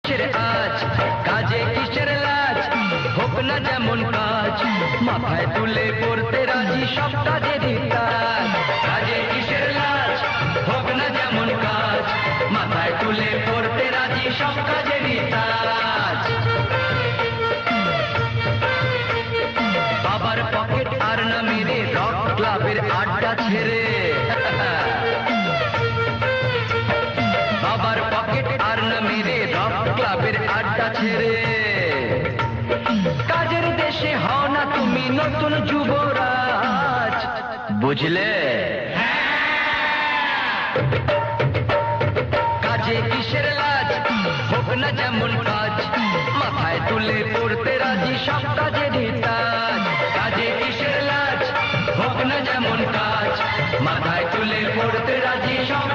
কিসের আজ, কাজে কিসের লাজ, হোক না যেমন কাজ, মাথায় তুলে করতে রাজি সব কাজেরই কাজ। কাজে কিসের লাজ, হোক না যেমন কাজ, মাথায় তুলে করতে রাজি সব কাজেরই কাজ। বাবার পকেট আর না মেরে রক ক্লাবের আড্ডা ছেড়ে, বাবার পকেট আর না মেরে রক ক্লাবের আড্ডা ছেড়ে, কাজের দেশে হও না তুমি নতুন যুবরাজ, বুঝলে? কাজে কিসের লাজ, হোক না যেমন কাজ, মাথায় তুলে করতে রাজি সব কাজেরই কাজ। কাজে কিসের লাজ, হোক না যেমন কাজ, মাথায় তুলে করতে রাজি সব